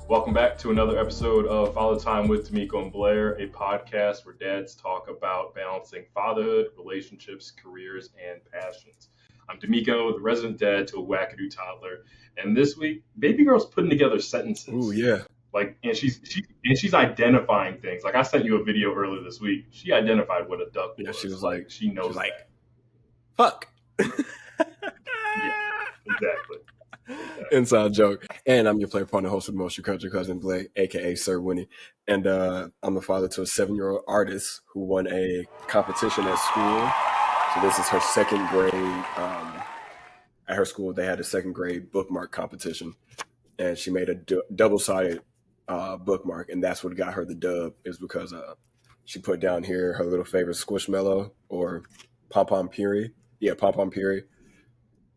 Welcome back to another episode of Father Time with De'Meco and Blair, a podcast where dads talk about balancing fatherhood, relationships, careers, and passions. I'm De'Meco, the resident dad to a wackadoo toddler, and this week, baby girl's putting together sentences. Ooh, yeah. And she's identifying things. Like I sent you a video earlier this week. She identified what a duck was. Yeah, she was she knows that. Fuck. Yeah, exactly. Inside joke. And I'm your player partner, host of the most, your cousin Blair, aka Sir Winnie. And I'm the father to a 7-year-old artist who won a competition at school. So this is her second grade. At her school, they had a second grade bookmark competition, and she made a double-sided bookmark, and that's what got her the dub. Is because she put down here her little favorite Squishmallow or Pom Pom Puree. Yeah, Pom Pom Puree.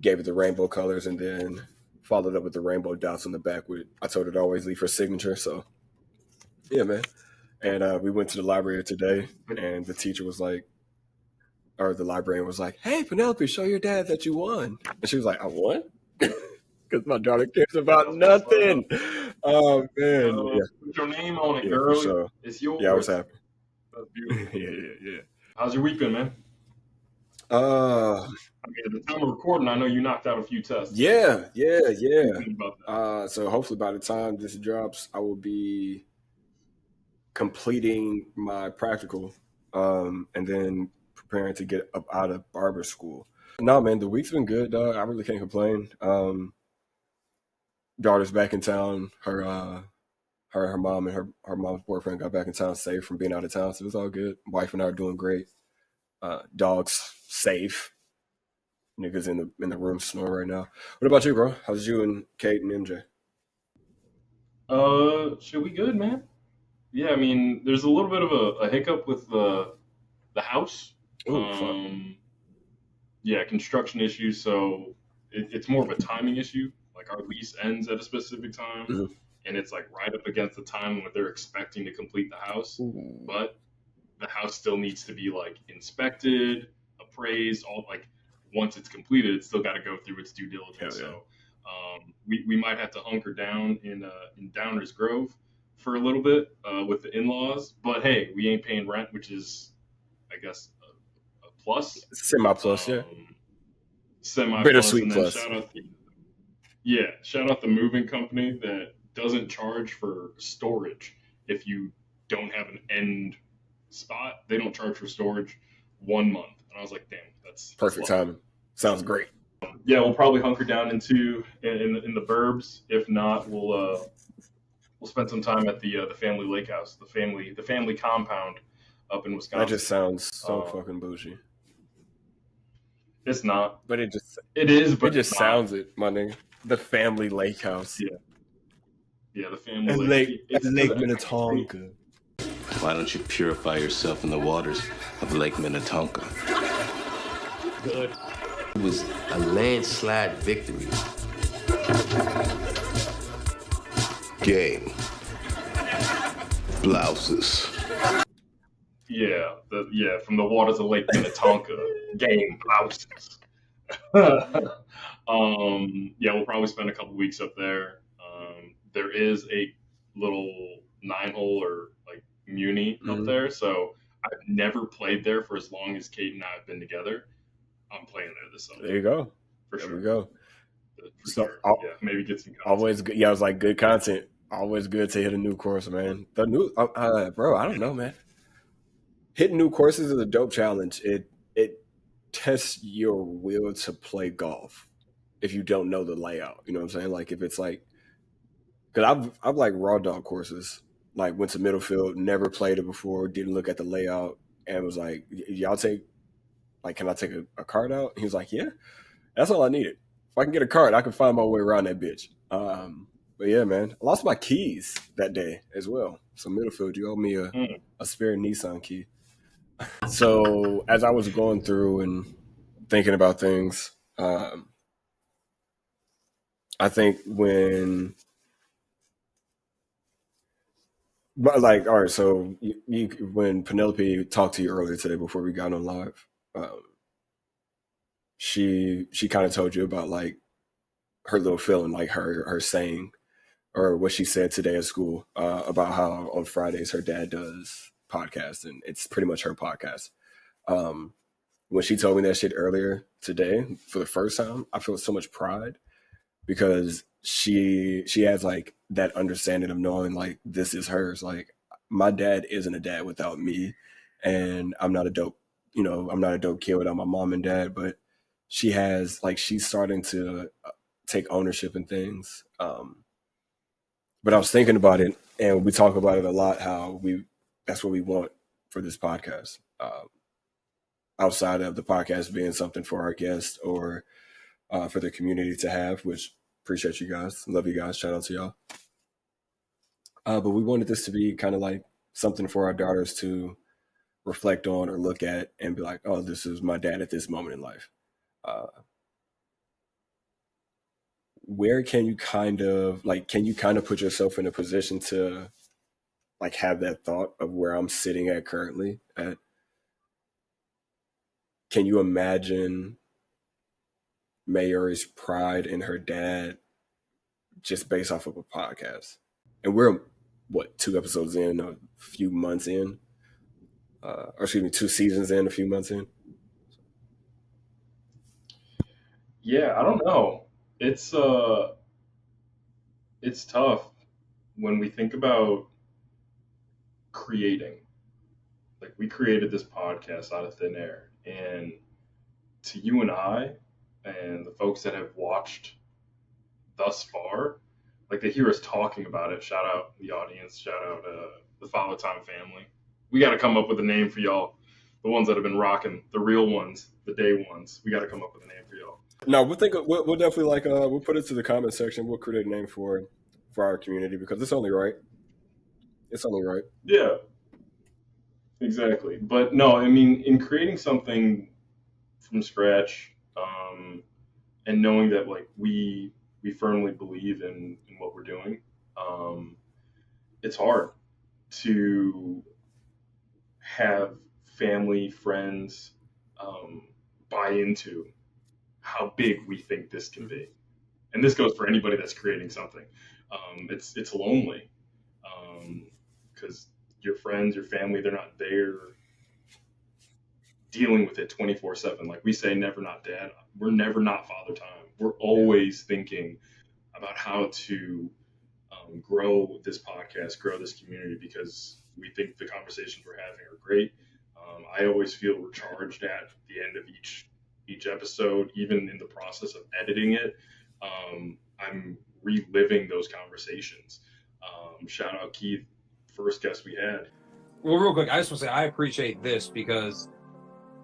Gave it the rainbow colors, and then followed up with the rainbow dots on the back. I told her to always leave her signature. So, yeah, man. And we went to the library today, and the teacher was like, or the librarian was like, "Hey, Penelope, show your dad that you won." And she was like, "I won?" Because my daughter cares about nothing. Oh, man. Yeah. Put your name on it, girl. Sure. It's yours. Yeah, I was happy. That's beautiful. Yeah. How's your week been, man? I mean, at the time of recording, I know you knocked out a few tests. Yeah. About that. So hopefully by the time this drops, I will be completing my practical, and then preparing to get up out of barber school. No, man, the week's been good, dog. I really can't complain. Daughter's back in town. Her mom and her mom's boyfriend got back in town safe from being out of town, so it's all good. Wife and I are doing great. Dog's safe. Niggas in the room snoring right now. What about you, bro? How's you and Kate and MJ? Should we good, man? Yeah, I mean, there's a little bit of a hiccup with the house. Ooh, yeah, construction issues. So it's more of a timing issue. Like our lease ends at a specific time, and it's like right up against the time when they're expecting to complete the house. Ooh. But the house still needs to be like inspected, appraised, all like once it's completed, it's still got to go through its due diligence. Yeah. So we might have to hunker down in Downers Grove for a little bit with the in-laws. But hey, we ain't paying rent, which is, I guess, a plus. Semi-plus, yeah. Semi-plus. Bittersweet and then plus. Shout out the moving company that doesn't charge for storage if you don't have an end spot. They don't charge for storage 1 month. And I was like, damn, that's perfect timing. Sounds great. Yeah, we'll probably hunker down in the burbs. If not, we'll spend some time at the family lake house, the family compound up in Wisconsin. That just sounds so fucking bougie. It's not, but it is. But it just sounds it, my nigga. The family lake house. Yeah, the family lake. Lake Minnetonka. Why don't you purify yourself in the waters of Lake Minnetonka? Good. It was a landslide victory. Game. Blouses. Yeah, from the waters of Lake Minnetonka. Game blouses. We'll probably spend a couple weeks up there. There is a little 9-hole or like muni up there, so I've never played there for as long as Kate and I have been together. I'm playing there this summer. There you go. For sure. There we go. Maybe get some content. Always good. Yeah, I was like, good content. Always good to hit a new course, man. The new, bro, I don't know, man. Hitting new courses is a dope challenge. It tests your will to play golf if you don't know the layout. You know what I'm saying? Like if it's like, because I've like raw dog courses. Like went to Middlefield, never played it before, didn't look at the layout, and was like, y'all take, like, can I take a card out? He was like, yeah, that's all I needed. If I can get a card, I can find my way around that bitch. But yeah, man, I lost my keys that day as well. So Middlefield, you owe me a spare Nissan key. So as I was going through and thinking about things, I think when, like, all right, so when Penelope talked to you earlier today before we got on live, she kind of told you about like her little feeling, like her saying or what she said today at school about how on Fridays her dad does podcasts, and it's pretty much her podcast. When she told me that shit earlier today for the first time, I feel so much pride because she has like that understanding of knowing like this is hers. Like my dad isn't a dad without me, and I'm not a dope kid without my mom and dad. But she has like she's starting to take ownership in things. But I was thinking about it, and we talk about it a lot. How that's what we want for this podcast. Outside of the podcast being something for our guests or for the community to have, which appreciate you guys. Love you guys. Shout out to y'all. But we wanted this to be kind of like something for our daughters to reflect on or look at and be like, oh, this is my dad at this moment in life. Where can you kind of put yourself in a position to like have that thought of where I'm sitting at currently at? Can you imagine Mayuri's pride in her dad just based off of a podcast? And we're, 2 episodes in, a few months in? Or excuse me, 2 seasons in, a few months in? Yeah, I don't know. It's tough when we think about creating. Like we created this podcast out of thin air, and to you and I and the folks that have watched thus far, like they hear us talking about it. Shout out the audience, shout out the Follow Time family. We got to come up with a name for y'all, the ones that have been rocking, the real ones, the day ones. We got to come up with a name for y'all. No, we'll definitely like we'll put it to the comment section. We'll create a name for our community because it's only right. It's only right. Yeah, exactly. But no, I mean, in creating something from scratch, and knowing that like we firmly believe in what we're doing, it's hard to have family, friends buy into how big we think this can be. And this goes for anybody that's creating something. It's lonely because your friends, your family, they're not there dealing with it 24/7. Like we say, never not dad. We're never not father time. We're always thinking about how to grow this podcast, grow this community, because we think the conversations we're having are great. I always feel recharged at the end of each episode, even in the process of editing it. I'm reliving those conversations. Shout out Keith, first guest we had. Well, real quick, I just want to say I appreciate this because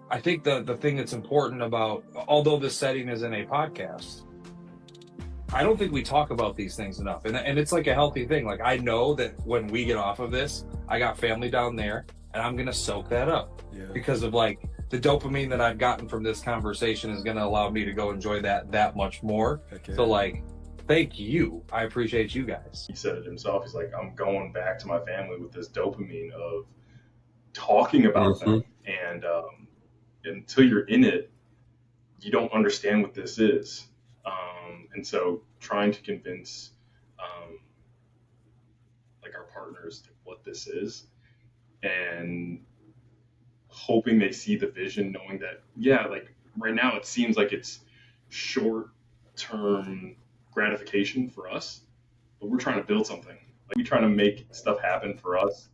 I think the thing that's important about, although this setting is in a podcast, I don't think we talk about these things enough. And it's like a healthy thing. Like I know that when we get off of this, I got family down there and I'm going to soak that up because of like the dopamine that I've gotten from this conversation is going to allow me to go enjoy that much more. Okay. So like, thank you. I appreciate you guys. He said it himself. He's like, I'm going back to my family with this dopamine of talking about them. And until you're in it, you don't understand what this is. And so trying to convince like our partners what this is and hoping they see the vision, knowing that, like right now it seems like it's short-term gratification for us, but we're trying to build something. Like we're trying to make stuff happen for us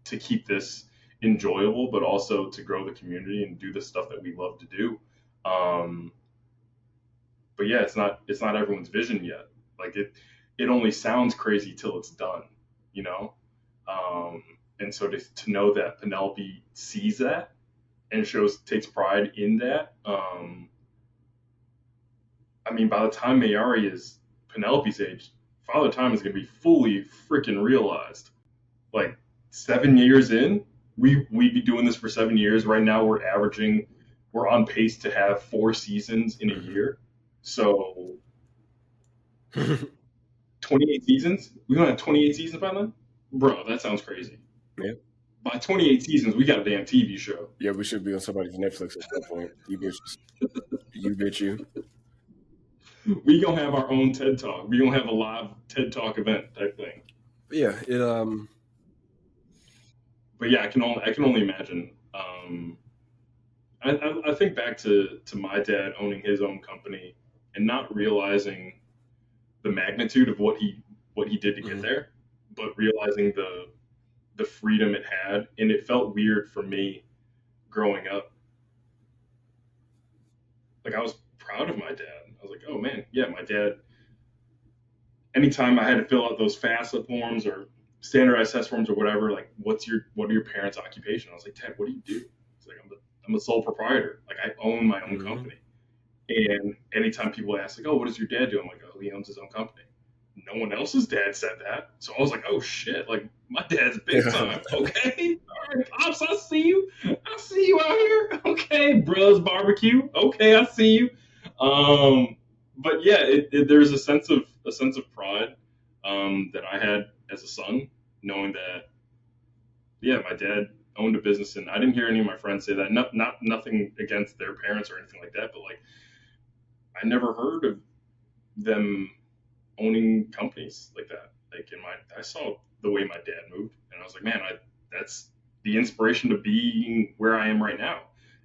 to keep this enjoyable, but also to grow the community and do the stuff that we love to do. But yeah, it's not everyone's vision yet. Like it only sounds crazy till it's done, you know? And so to know that Penelope sees that and takes pride in that. I mean, by the time Mayuri is Penelope's age, father time is going to be fully freaking realized. Like 7 years in, we'd be doing this for 7 years. Right now we're on pace to have 4 seasons in a year. So 28 seasons? We're going to have 28 seasons by then? Bro, that sounds crazy. Yeah. By 28 seasons, we got a damn TV show. Yeah, we should be on somebody's Netflix at some point. You bitches. You bitch you. We gonna have our own TED Talk. We gonna have a live TED Talk event type thing. Yeah, But yeah, I can only imagine. I think back to my dad owning his own company and not realizing the magnitude of what he did to get mhm. there, but realizing the freedom it had, and it felt weird for me growing up. Like I was proud of my dad. I was like, oh man, yeah, my dad. Anytime I had to fill out those FAFSA forms or standardized test forms or whatever, like, what are your parents' occupation? I was like, Dad, what do you do? He's like, I'm a sole proprietor. Like I own my own Mhm. company. And anytime people ask, like, oh, what does your dad do? I'm like, oh, he owns his own company. No one else's dad said that. So I was like, oh shit, like my dad's big time. Okay. All right, Pops, I see you. I see you out here. Okay, Bruz Barbecue. Okay, I see you. But yeah, there's a sense of pride that I had as a son, knowing that yeah, my dad owned a business, and I didn't hear any of my friends say that. Nothing against their parents or anything like that, but like I never heard of them owning companies like that. Like I saw the way my dad moved, and I was like, man, that's the inspiration to being where I am right now.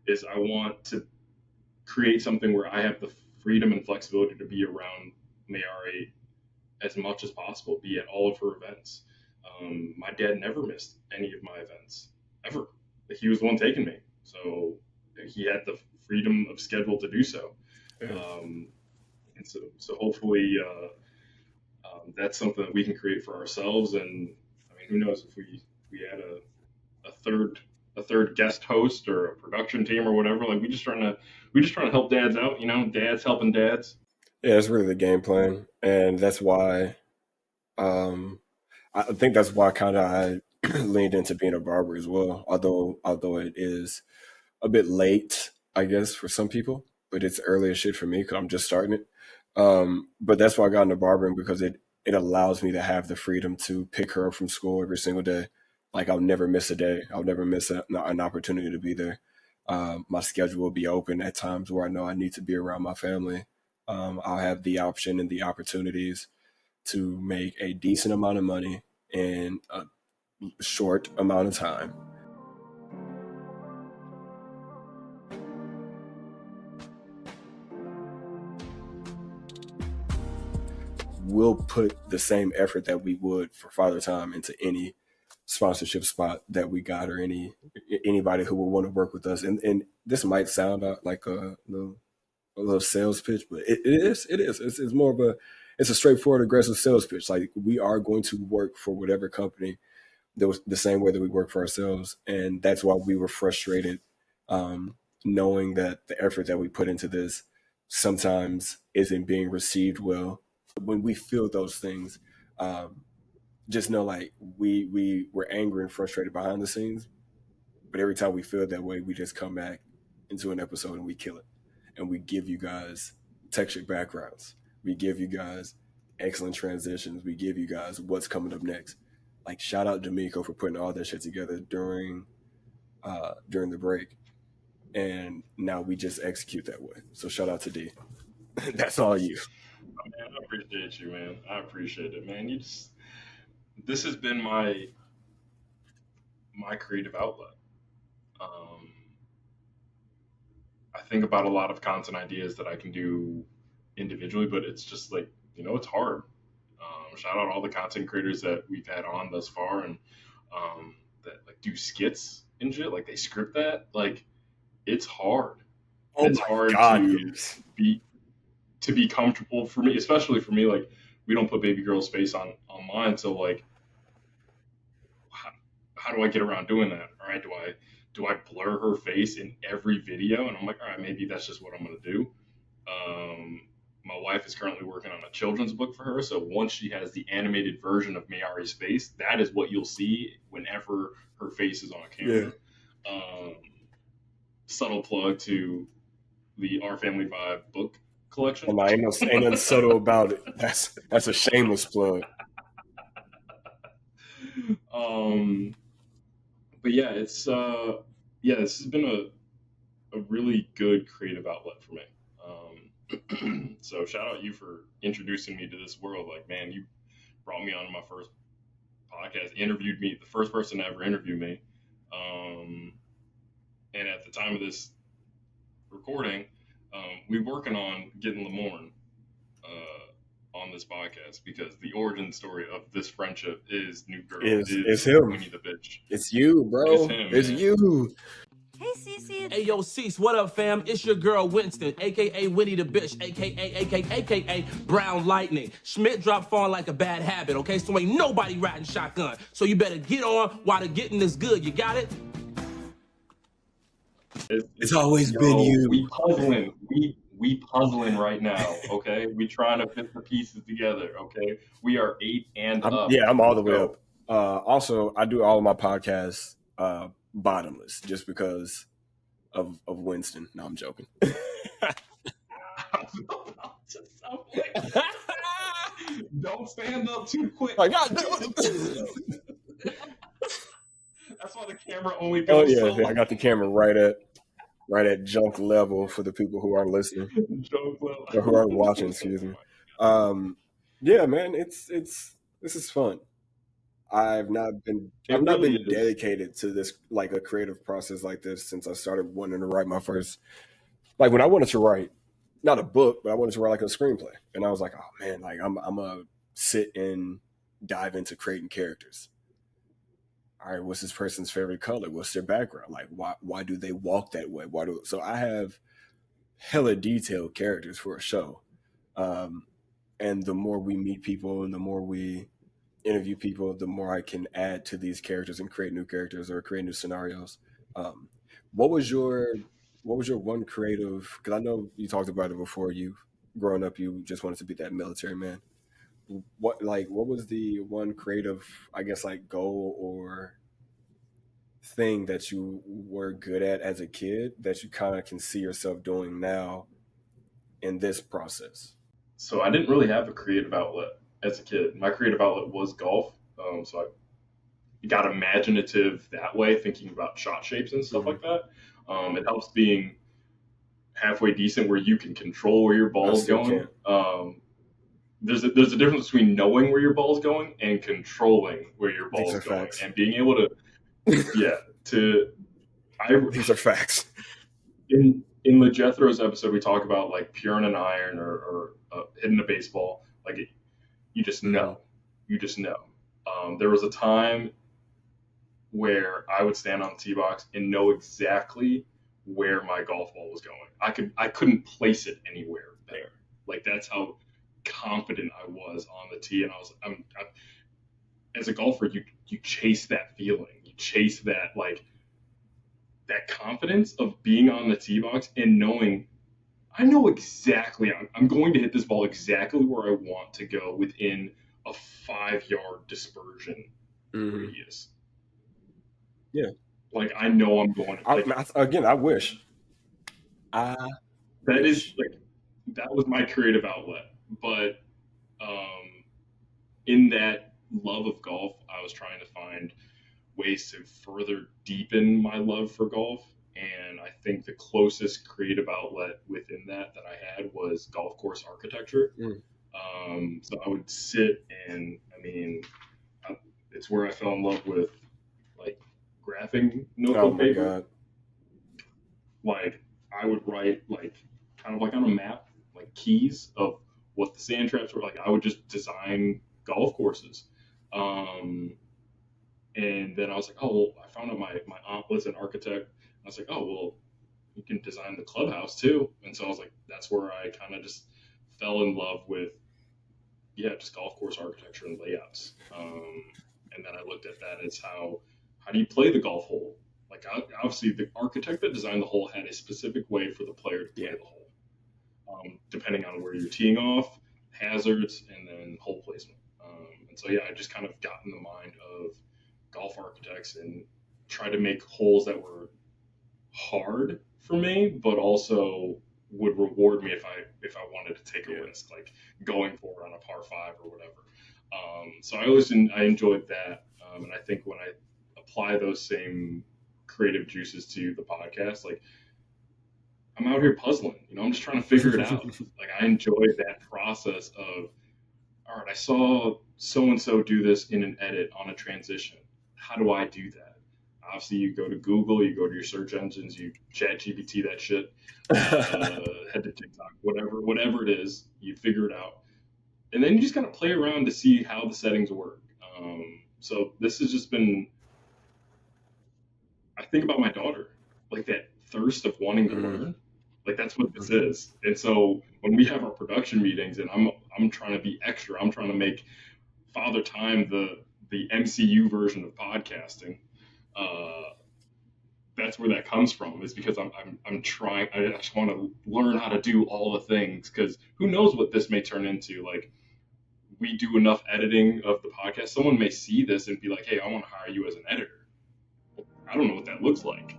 Is I want to create something where I have the freedom and flexibility to be around Mayari as much as possible, be at all of her events. My dad never missed any of my events ever. He was the one taking me, so he had the freedom of schedule to do so. Yeah. Um, and so hopefully that's something that we can create for ourselves. And I mean, who knows if we add a third guest host or a production team or whatever. Like we just trying to help dads out. You know, dads helping dads. Yeah, it's really the game plan, and that's why um, I think that's why kind of I leaned into being a barber as well. Although it is a bit late, I guess, for some people, but it's early as shit for me because I'm just starting it. But that's why I got into barbering because it allows me to have the freedom to pick her up from school every single day. Like I'll never miss a day. I'll never miss an opportunity to be there. My schedule will be open at times where I know I need to be around my family. I'll have the option and the opportunities to make a decent amount of money in a short amount of time. We'll put the same effort that we would for Father Time into any sponsorship spot that we got or anybody who will want to work with us. And this might sound like a little sales pitch, but it is. It's more of it's a straightforward, aggressive sales pitch. Like we are going to work for whatever company the same way that we work for ourselves, and that's why we were frustrated, um, knowing that the effort that we put into this sometimes isn't being received well. When we feel those things, um, just know like we were angry and frustrated behind the scenes, but every time we feel that way, we just come back into an episode and we kill it. And we give you guys textured backgrounds. We give you guys excellent transitions. We give you guys what's coming up next. Like shout out De'Meco for putting all that shit together during the break. And now we just execute that way. So shout out to D. That's all you. Man, I appreciate you, man. I appreciate it, man. This has been my creative outlet. Um, I think about a lot of content ideas that I can do individually, but it's just like it's hard. Shout out all the content creators that we've had on thus far, and that like do skits and shit. Like they script that. Like it's hard. Oh It's my hard God, yes. be comfortable for me, especially for me. Like we don't put baby girl's face online, so like how do I get around doing that? All right, do I blur her face in every video? And I'm like, all right, maybe that's just what I'm gonna do. My wife is currently working on a children's book for her, so once she has the animated version of Mayari's face, that is what you'll see whenever her face is on Yeah. camera. Um, Subtle plug to the Our Family Vibe book collection. And I ain't nothing subtle about it. That's a shameless plug. um, but yeah, this has been a really good creative outlet for me. So shout out you for introducing me to this world. Like, man, you brought me on my first podcast, interviewed me, the first person to ever interview me. And at the time of this recording, we're working on getting Lamorne on this podcast because the origin story of this friendship is New Girl It's him. Winnie the Bitch. It's you, bro. It's him, It's man. you. Hey, Cece. Hey, yo, Cease, what up, fam? It's your girl, Winston, a.k.a. Winnie the Bitch, a.k.a. Brown Lightning. Schmidt dropped falling like a bad habit, okay? So ain't nobody riding shotgun. So you better get on while the getting is good. You got it? It's always been you. We puzzling. We puzzling right now, okay? We trying to fit the pieces together, okay? We are 8 and up. Yeah, I'm all the way up. Also, I do all of my podcasts bottomless just because of Winston. No, I'm joking. Don't stand up too quick. Like, God, that's why the camera only goes so I got the camera right at junk level for the people who aren't listening or who aren't watching. Excuse me. Yeah, man, this is fun. I've not been dedicated to this, like a creative process like this since I started wanting to write my first, like when I wanted to write, not a book, but I wanted to write like a screenplay. And I was like, oh man, like I'm gonna sit and dive into creating characters. All right, what's this person's favorite color? What's their background? Like, why do they walk that way? So I have hella detailed characters for a show. And the more we meet people and the more we interview people, the more I can add to these characters and create new characters or create new scenarios. What was your one creative? Because I know you talked about it before. You growing up, you just wanted to be that military man. What was the one creative, I guess, like goal or thing that you were good at as a kid that you kind of can see yourself doing now in this process? So I didn't really have a creative outlet as a kid. My creative outlet was golf. So I got imaginative that way, thinking about shot shapes and stuff like that. It helps being halfway decent where you can control where your ball is going. There's a difference between knowing where your ball is going and controlling where your ball is going, and being able to, These are facts. In the Jethro's episode, we talk about like puring an iron or hitting a baseball. Like you just know. You just know. There was a time where I would stand on the tee box and know exactly where my golf ball was going. I couldn't place it anywhere there. Like that's how confident I was on the tee, and I'm as a golfer, you chase that feeling, you chase that that confidence of being on the tee box and knowing I know exactly I'm going to hit this ball exactly where I want to go within a 5-yard dispersion radius. Yeah, like I know I'm going to. I wish. That was my creative outlet. But in that love of golf, I was trying to find ways to further deepen my love for golf. And I think the closest creative outlet within that I had was golf course architecture. So I would sit and, it's where I fell in love with graphing notebook paper. God. Like I would write kind of on a map, keys of what the sand traps were. I would just design golf courses. And then I was like, oh, well, I found out my aunt was an architect. I was like, oh, well, you can design the clubhouse too. And so I was like, that's where I kind of just fell in love with, just golf course architecture and layouts. And then I looked at that as how do you play the golf hole? Obviously the architect that designed the hole had a specific way for the player to play the hole, depending on where you're teeing off, hazards, and then hole placement. And so, I just kind of got in the mind of golf architects and tried to make holes that were hard for me, but also would reward me if I wanted to take a risk, like going for it on a par 5 or whatever. So I enjoyed that. And I think when I apply those same creative juices to the podcast, I'm out here puzzling, I'm just trying to figure it out. Like, I enjoy that process of, all right, I saw so-and-so do this in an edit on a transition. How do I do that? Obviously, you go to Google, you go to your search engines, you chat GPT that shit, head to TikTok, whatever it is, you figure it out. And then you just kind of play around to see how the settings work. So this has just been, I think about my daughter, like that thirst of wanting to learn. Like, that's what this is. And so when we have our production meetings and I'm trying to be extra, I'm trying to make Father Time the MCU version of podcasting. That's where that comes from, is because I'm trying. I just want to learn how to do all the things, because who knows what this may turn into. Like, we do enough editing of the podcast, someone may see this and be like, hey, I want to hire you as an editor. I don't know what that looks like.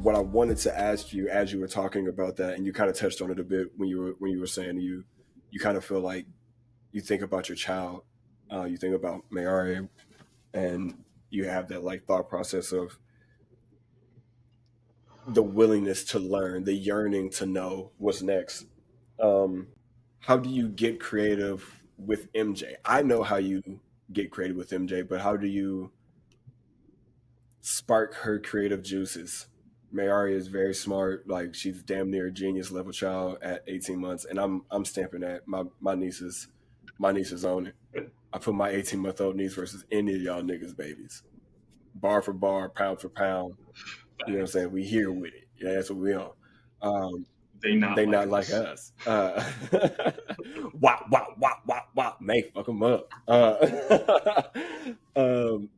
What I wanted to ask you, as you were talking about that, and you kind of touched on it a bit when you were saying you kind of feel like you think about your child, you think about Mayari, and you have that like thought process of the willingness to learn, the yearning to know what's next. How do you get creative with MJ? I know how you get creative with MJ, but how do you spark her creative juices? Mayari is very smart. Like, she's damn near a genius level child at 18 months, and I'm stamping that. My niece is on it. I put my 18-month-old niece versus any of y'all niggas babies, bar for bar, pound for pound. You know what I'm saying? We here with it. Yeah, that's what we on. They not like us. Wop, wop, wop, wop, wop. May fuck them up. But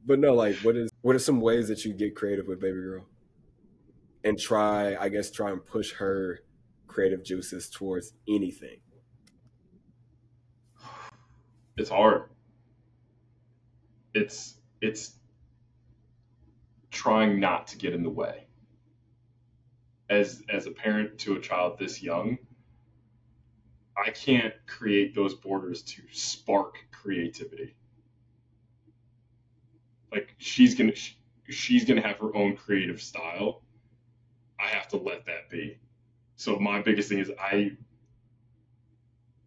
no, like, what are some ways that you get creative with baby girl? And try and push her creative juices towards anything. It's hard. It's trying not to get in the way. As a parent to a child this young, I can't create those borders to spark creativity. Like, she's gonna have her own creative style. I have to let that be. So my biggest thing is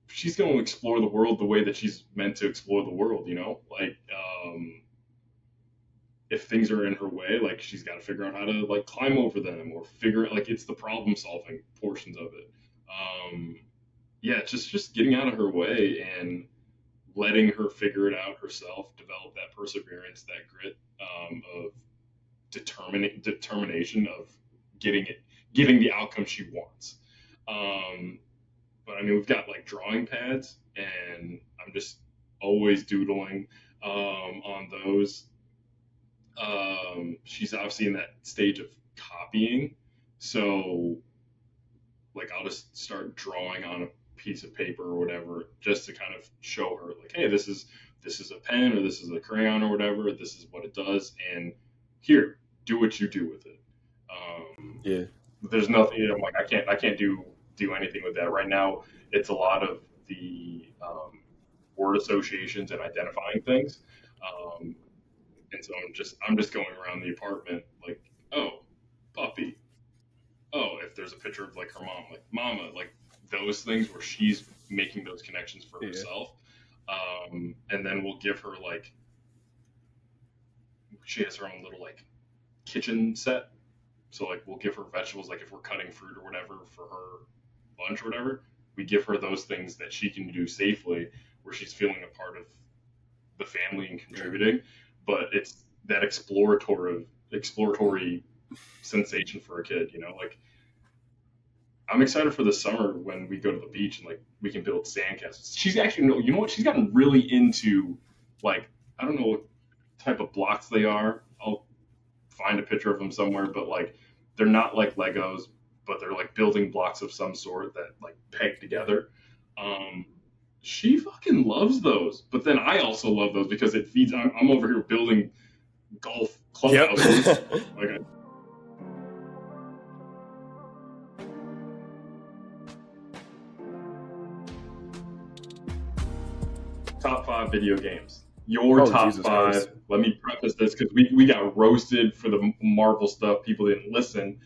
she's going to explore the world the way that she's meant to explore the world, like, if things are in her way, like, she's got to figure out how to like climb over them, or figure out, like, it's the problem solving portions of it. Yeah, just getting out of her way and letting her figure it out herself, develop that perseverance, that grit, of determination of getting the outcome she wants. But I mean, we've got like drawing pads, and I'm just always doodling on those. She's obviously in that stage of copying, so like, I'll just start drawing on a piece of paper or whatever, just to kind of show her, like, hey, this is a pen, or this is a crayon, or whatever. This is what it does, and here, do what you do with it. Yeah. There's nothing, like, I can't do anything with that right now. It's a lot of the word associations and identifying things, and so I'm just going around the apartment, like, oh, puppy. Oh, if there's a picture of like her mom, like mama, like those things where she's making those connections for herself. And then we'll give her, like, she has her own little like kitchen set. So like, we'll give her vegetables, like if we're cutting fruit or whatever for her lunch or whatever, we give her those things that she can do safely, where she's feeling a part of the family and contributing. But it's that exploratory sensation for a kid, like, I'm excited for the summer when we go to the beach and like we can build sandcastles. She's actually, you know what? She's gotten really into, like, I don't know what type of blocks they are. I'll find a picture of them somewhere, but like, they're not like Legos, but they're like building blocks of some sort that like peg together. She fucking loves those, but then I also love those because it feeds. I'm over here building golf clubhouses. Like, top 5 video games. your Oh, top Jesus five. Christ. Let me preface this because we got roasted for the Marvel stuff. People didn't listen.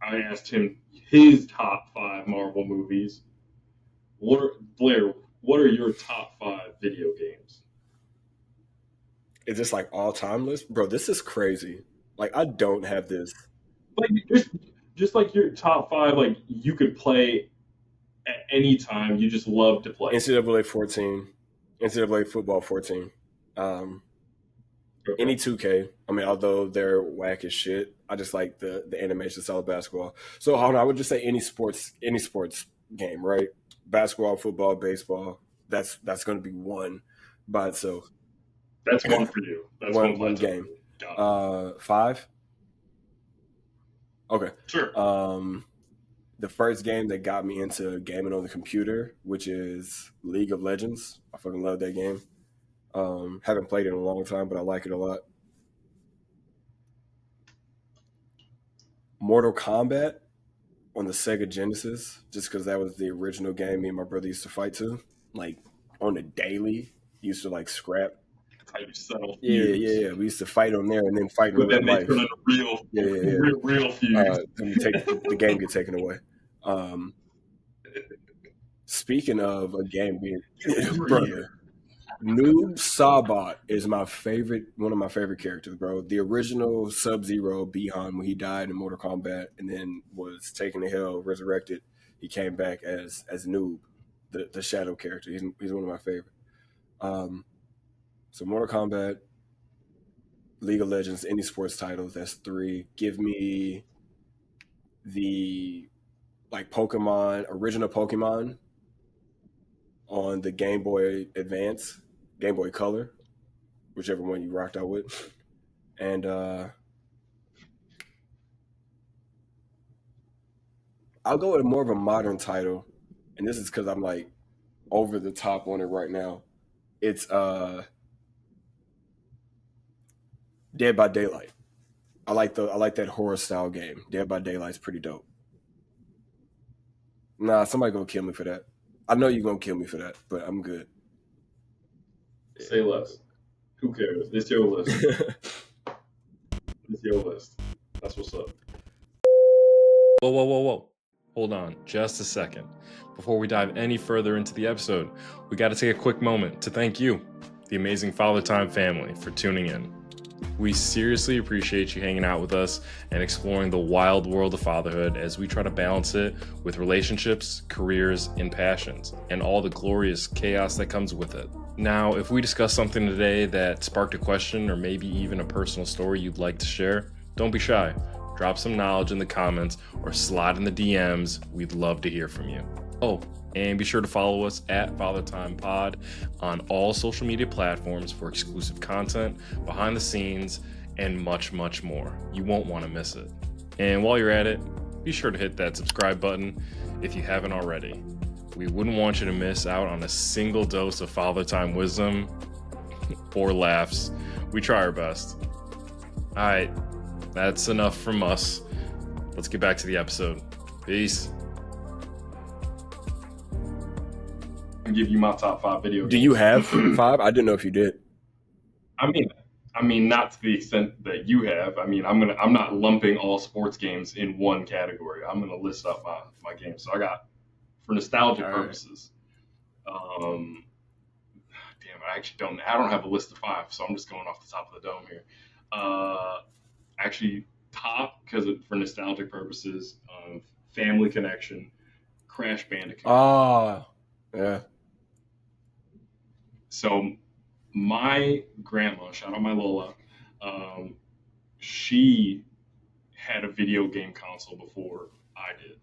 I asked him his top 5 Marvel movies. Blair, what are your top 5 video games? Is this like all time list? Bro, this is crazy. Like, I don't have this. Like just like your top 5, like you could play at any time. You just love to play. NCAA 14, NCAA football 14. Any 2K. I mean, although they're whack as shit, I just like the animation style of basketball. So hold on, I would just say any sports game, right? Basketball, football, baseball. That's going to be one by itself. That's one for you. That's one game. Got it. 5. Okay. Sure. The first game that got me into gaming on the computer, which is League of Legends. I fucking love that game. Haven't played it in a long time, but I like it a lot. Mortal Kombat on the Sega Genesis, just because that was the original game me and my brother used to fight to, like on the daily. Used to like scrap. How you settle Yeah. We used to fight on there and then fight in real life. Turn into real feuds. Then the game get taken away. Speaking of a game being brother. Noob Saibot is one of my favorite characters, bro. The original Sub-Zero Bihan, when he died in Mortal Kombat and then was taken to hell, resurrected, he came back as Noob, the shadow character. He's one of my favorite. So Mortal Kombat, League of Legends, any sports titles, that's 3. Give me the original Pokemon on the Game Boy Advance, Game Boy Color, whichever one you rocked out with. And I'll go with more of a modern title, and this is because I'm like over the top on it right now. It's Dead by Daylight. I like that horror style game. Dead by Daylight's pretty dope. Nah, somebody gonna kill me for that. I know you're gonna kill me for that, but I'm good. Say less. Who cares? It's your list. It's your list. That's what's up. Whoa. Hold on just a second. Before we dive any further into the episode, we got to take a quick moment to thank you, the amazing Father Time family, for tuning in. We seriously appreciate you hanging out with us and exploring the wild world of fatherhood as we try to balance it with relationships, careers, and passions, and all the glorious chaos that comes with it. Now, if we discuss something today that sparked a question or maybe even a personal story you'd like to share, don't be shy. Drop some knowledge in the comments or slide in the DMs. We'd love to hear from you. Oh, and be sure to follow us at FatherTimePod on all social media platforms for exclusive content, behind the scenes, and much, much more. You won't want to miss it. And while you're at it, be sure to hit that subscribe button if you haven't already. We wouldn't want you to miss out on a single dose of Father Time wisdom or laughs. We try our best. All right, that's enough from us. Let's get back to the episode. Peace. Give you my top 5 video games. Do you have 5? I didn't know if you did. I mean, not to the extent that you have. I mean, I'm not lumping all sports games in one category. I'm gonna list up my games. So I got, for nostalgic purposes. Damn, I don't have a list of 5, so I'm just going off the top of the dome here. Actually, top because for nostalgic purposes, Family Connection, Crash Bandicoot. Oh, yeah. So my grandma, shout out my Lola, she had a video game console before I did.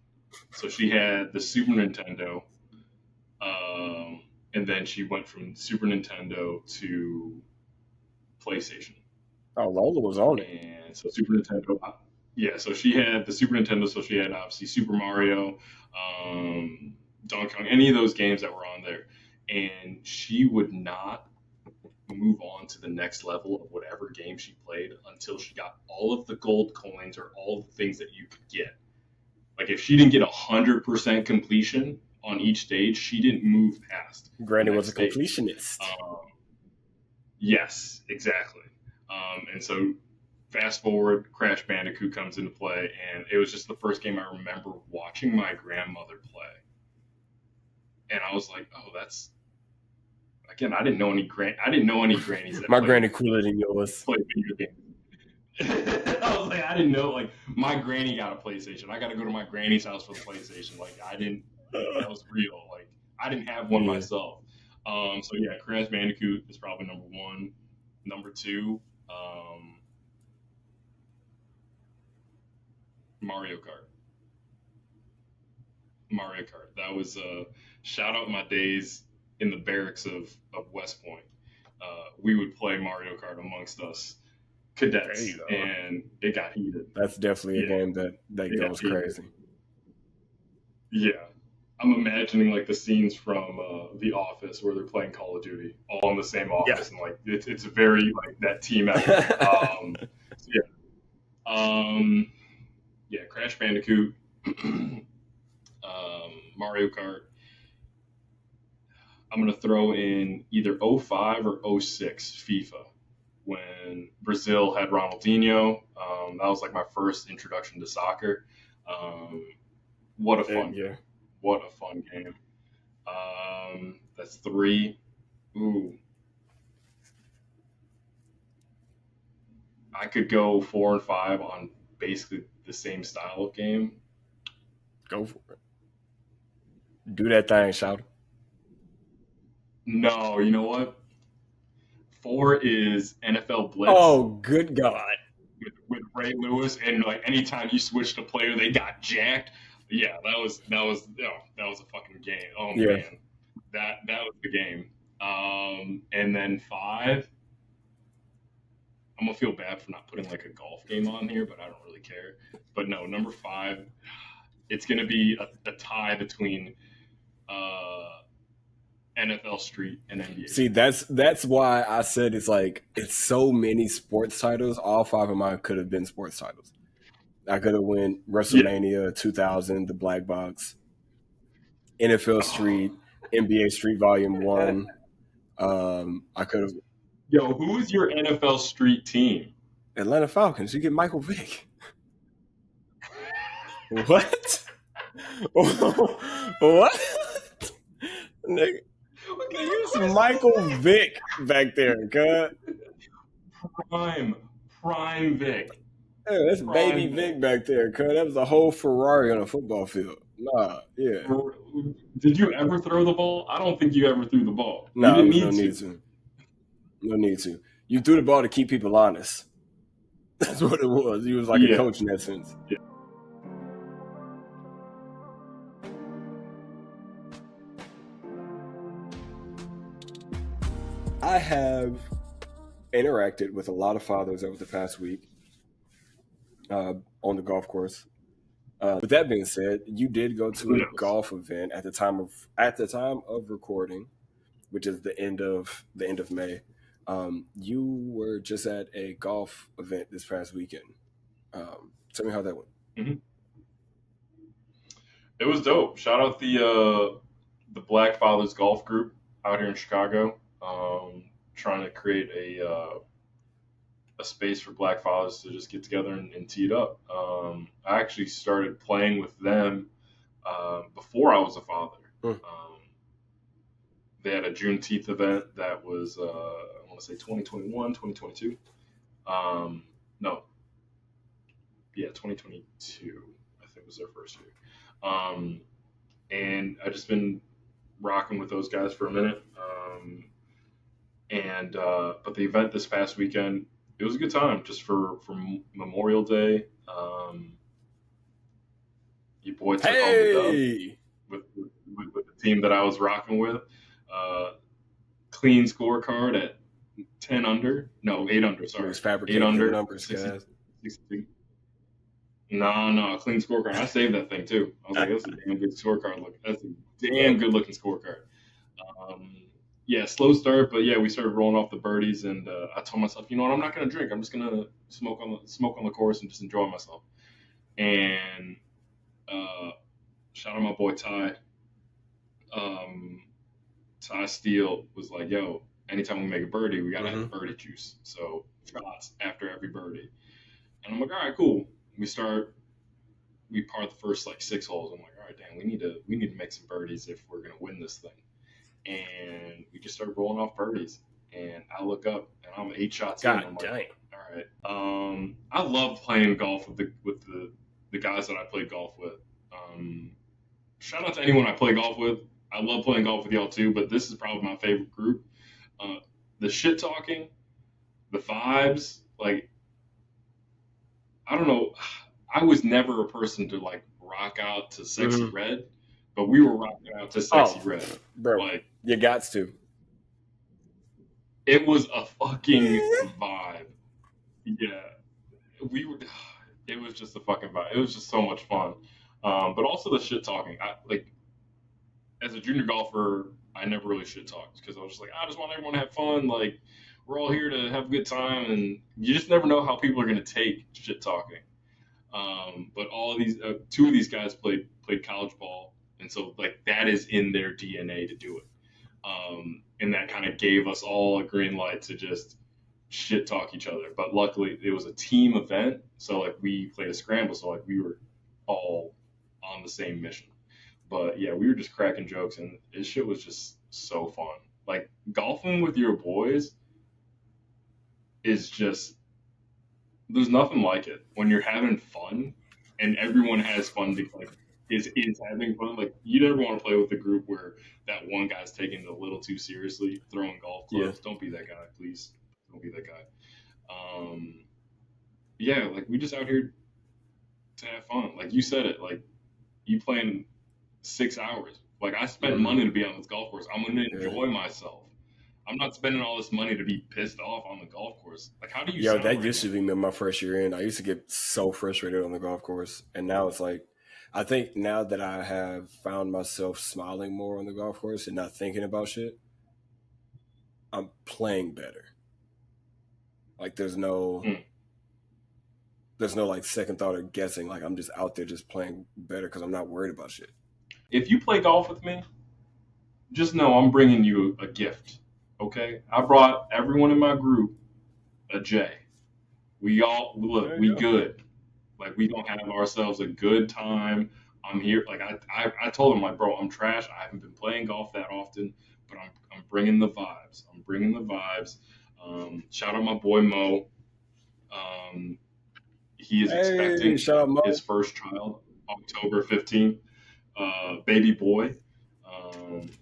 So she had the Super Nintendo, and then she went from Super Nintendo to PlayStation. Oh, Lola was on it. And so Super Nintendo, yeah, so she had the Super Nintendo, so she had obviously Super Mario, Donkey Kong, any of those games that were on there. And she would not move on to the next level of whatever game she played until she got all of the gold coins or all the things that you could get. Like if she didn't get 100% completion on each stage, she didn't move past. Granny was a completionist. Yes, exactly. And so fast forward, Crash Bandicoot comes into play, and it was just the first game I remember watching my grandmother play. And I was like, oh, that's again, I didn't know any grannies that My granny cooler than yours. played video games. I was like, I didn't know. Like, my granny got a PlayStation. I got to go to my granny's house for the PlayStation. Like, I didn't. That was real. Like, I didn't have one Yeah. myself. So yeah, Crash Bandicoot is probably number one. Number two, Mario Kart. Mario Kart. That was shout out my days in the barracks of West Point. We would play Mario Kart amongst us There cadets, you go. and it got heated. That's definitely a Yeah. game that It got goes heated. crazy. Yeah. I'm imagining like the scenes from The Office where they're playing Call of Duty, all in the same office, and like it's very like that team effort. Yeah, Crash Bandicoot, Mario Kart. I'm gonna throw in either 05 or 06 FIFA when Brazil had Ronaldinho. That was like my first introduction to soccer. What a fun Yeah. What a fun game. That's three. Ooh. I could go 4 and 5 on basically the same style of game. Go for it. Do that thing, shout. No, you know what? 4 is NFL Blitz Oh, good God. with Ray Lewis, and like anytime you switched a player, they got jacked. Yeah, that was a fucking game. Oh Yeah. man, that was the game. And then 5, I'm gonna feel bad for not putting like a golf game on here, but I don't really care. But no, number 5, it's gonna be a tie between NFL Street and NBA. See, that's why I said it's so many sports titles. All 5 of mine could have been sports titles. I could have went WrestleMania 2000, the Black Box, NFL Street, NBA Street Volume 1. I could have Yo, who is your NFL Street team? Atlanta Falcons. You get Michael Vick. What? What? Nigga, use Michael Vick back there, cuz. Prime Vic. Yeah, that's baby Prime Vic back there, cuz. That was a whole Ferrari on a football field. Nah, yeah. Did you ever throw the ball? I don't think you ever threw the ball. No, you no need to. No need to. You threw the ball to keep people honest. That's what it was. He was like a coach in that sense. Yeah. I have interacted with a lot of fathers over the past week on the golf course. With that being said, you did go to a golf event at the time of recording, which is the end of May. You were just at a golf event this past weekend. Tell me how that went. Mm-hmm. It was dope. Shout out the Black Fathers Golf Group out here in Chicago. Trying to create a space for Black fathers to just get together and tee it up. I actually started playing with them before I was a father. They had a Juneteenth event that was, I want to say 2021, 2022. No. Yeah, 2022, I think was their first year. And I just been rocking with those guys for a minute. But the event this past weekend, it was a good time just for Memorial Day. Your boy took home the dub with the team that I was rocking with. Clean scorecard at 10 under. No, 8 under, sorry. 8 under. Numbers, guys. 62. No, clean scorecard. I saved that thing too. I was like, that's a damn good scorecard. That's a damn good looking scorecard. Yeah, slow start, but yeah, we started rolling off the birdies, and I told myself, you know what, I'm not gonna drink. I'm just gonna smoke on the course and just enjoy myself. And shout out my boy Ty. Ty Steele was like, yo, anytime we make a birdie, we gotta have birdie juice. So shots after every birdie. And I'm like, all right, cool. We par the first like 6 holes. I'm like, all right, damn, we need to make some birdies if we're gonna win this thing. And we just started rolling off birdies. And I look up and I'm 8 shots in. I'm like, all right. I love playing golf with the guys that I played golf with. Shout out to anyone I play golf with. I love playing golf with y'all too, but this is probably my favorite group. The shit talking, the vibes, like, I don't know. I was never a person to like rock out to Sexy Red, but we were rocking out to Sexy Red. Bro, like, you gots to. It was a fucking vibe. Yeah. It was just a fucking vibe. It was just so much fun. But also the shit talking. Like, as a junior golfer, I never really shit talked because I was just like, I just want everyone to have fun. Like, we're all here to have a good time, and you just never know how people are going to take shit talking. But all of these, 2 of these guys played college ball, and so like that is in their DNA to do it. And that kind of gave us all a green light to just shit talk each other. But luckily, it was a team event, so like we played a scramble, so like we were all on the same mission. But yeah, we were just cracking jokes, and this shit was just so fun. Like, golfing with your boys is just, there's nothing like it. When you're having fun and everyone has fun, like, is having fun. Like, you never want to play with a group where that one guy's taking it a little too seriously, throwing golf clubs. Don't be that guy, please. Don't be that guy. Yeah, like, we just out here to have fun. Like you said it, like, you playing 6 hours. Like, I spent money to be on this golf course. I'm going to enjoy myself. I'm not spending all this money to be pissed off on the golf course. Like, how do you Yo, that used to be my first year in. I used to get so frustrated on the golf course. And now it's like, I think now that I have found myself smiling more on the golf course and not thinking about shit, I'm playing better. Like, there's no like second thought or guessing. Like, I'm just out there just playing better because I'm not worried about shit. If you play golf with me, just know I'm bringing you a gift, okay? I brought everyone in my group a J. We all, look, we good. Like, we gonna have ourselves a good time. I'm here. Like, I told him, like, bro, I'm trash. I haven't been playing golf that often, but I'm bringing the vibes. I'm bringing the vibes. Shout out my boy Mo. He is expecting his first child October 15th. Baby boy.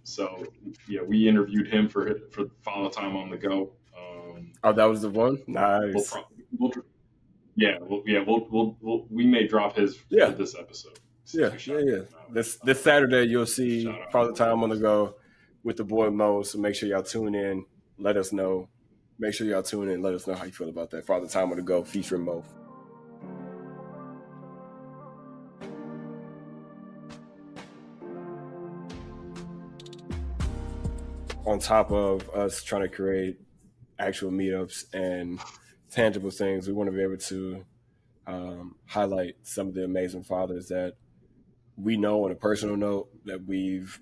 So yeah, we interviewed him for Follow Time on the Go. That was the one. Nice. We may drop his for this episode. This Saturday you'll see Follow Time on the Go with the boy Mo. So make sure y'all tune in. Let us know. Make sure y'all tune in. Let us know how you feel about that. Follow Time on the Go featuring Mo. On top of us trying to create actual meetups and tangible things, we want to be able to highlight some of the amazing fathers that we know on a personal note that we've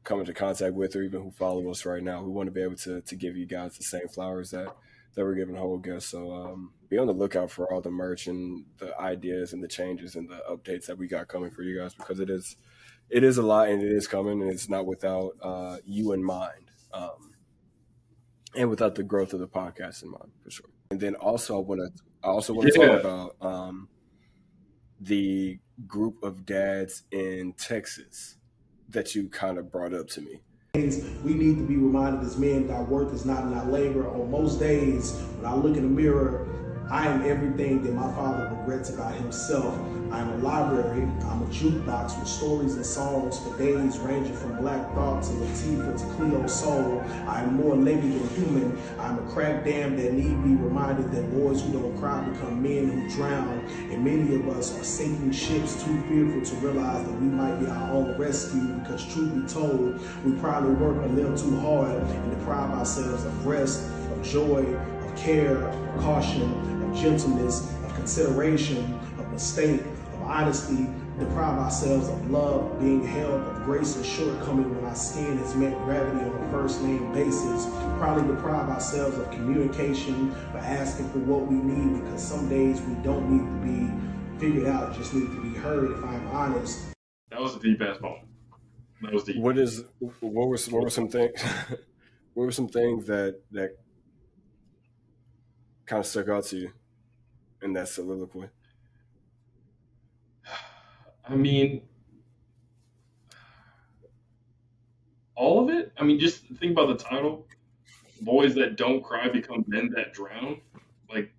come into contact with, or even who follow us right now. We want to be able to give you guys the same flowers that we're giving whole guests. So be on the lookout for all the merch and the ideas and the changes and the updates that we got coming for you guys, because it is a lot and it is coming, and it's not without you in mind. And without the growth of the podcast in mind, for sure. And then also I want to talk about the group of dads in Texas that you kind of brought up to me. We need to be reminded as men that our worth is not in our labor. On most days, when I look in the mirror, I am everything that my father regrets about himself. I am a library, I'm a jukebox with stories and songs for days ranging from Black Thought to Latifah to Cleo's Soul. I am more lady than human. I'm a cracked dam that need be reminded that boys who don't cry become men who drown. And many of us are sinking ships too fearful to realize that we might be our own rescue, because truth be told, we probably work a little too hard and deprive ourselves of rest, of joy, of care, of caution, of gentleness, of consideration, of mistake, of honesty, deprive ourselves of love, being held, of grace and shortcoming when our skin has met gravity on a first name basis. Probably deprive ourselves of communication or asking for what we need, because some days we don't need to be figured out, just need to be heard, if I'm honest. That was a deep ass poem. That was deep. What were some things what were some things that kind of stuck out to you in that soliloquy? I mean, all of it. I mean, just think about the title: "Boys that don't cry become men that drown." Like,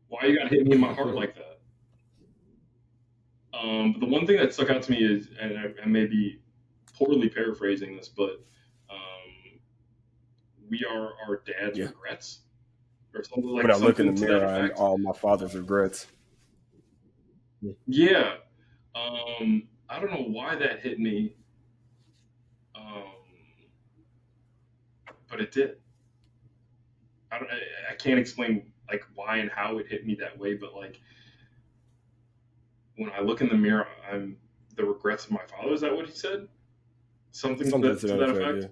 why you gotta hit me in my heart like that? The one thing that stuck out to me is, and I may be poorly paraphrasing this, but we are our dad's regrets, or something like when I look in the something to mirror, that I'm effect. all my father's regrets. Yeah. I don't know why that hit me, but it did. I can't explain like why and how it hit me that way, but like when I look in the mirror, I'm the regrets of my father. Is that what he said? Something to that effect. Yeah.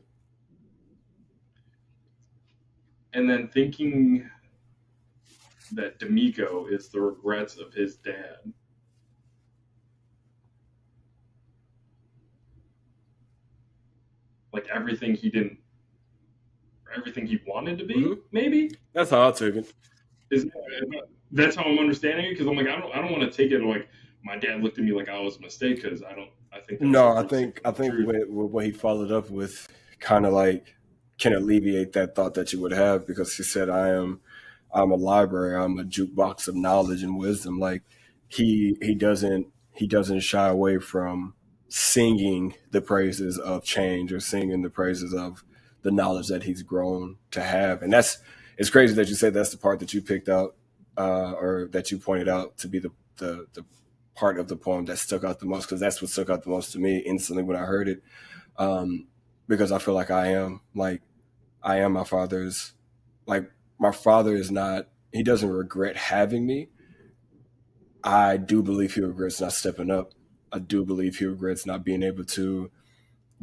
And then thinking that De'Meco is the regrets of his dad. Like everything he wanted to be, maybe. That's how I took it. That's how I'm understanding it, because I'm like, I don't want to take it like my dad looked at me like I was a mistake, because I think that's I think what he followed up with kind of like can alleviate that thought that you would have, because he said, I'm a library, I'm a jukebox of knowledge and wisdom. Like he doesn't shy away from singing the praises of change or singing the praises of the knowledge that he's grown to have. And it's crazy that you said that's the part that you picked out, or that you pointed out to be the part of the poem that stuck out the most, because that's what stuck out the most to me instantly when I heard it. Because I feel like I am my father's, like my father is not, he doesn't regret having me. I do believe he regrets not stepping up. I do believe he regrets not being able to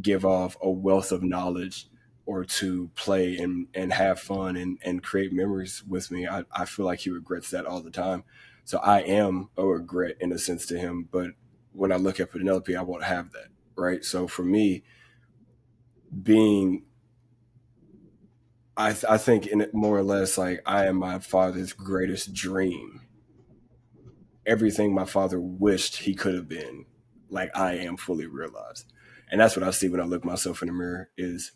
give off a wealth of knowledge or to play and have fun and create memories with me. I feel like he regrets that all the time. So I am a regret in a sense to him. But when I look at Penelope, I won't have that, right? So for me, I think in it more or less like I am my father's greatest dream. Everything my father wished he could have been, like I am fully realized. And that's what I see when I look myself in the mirror is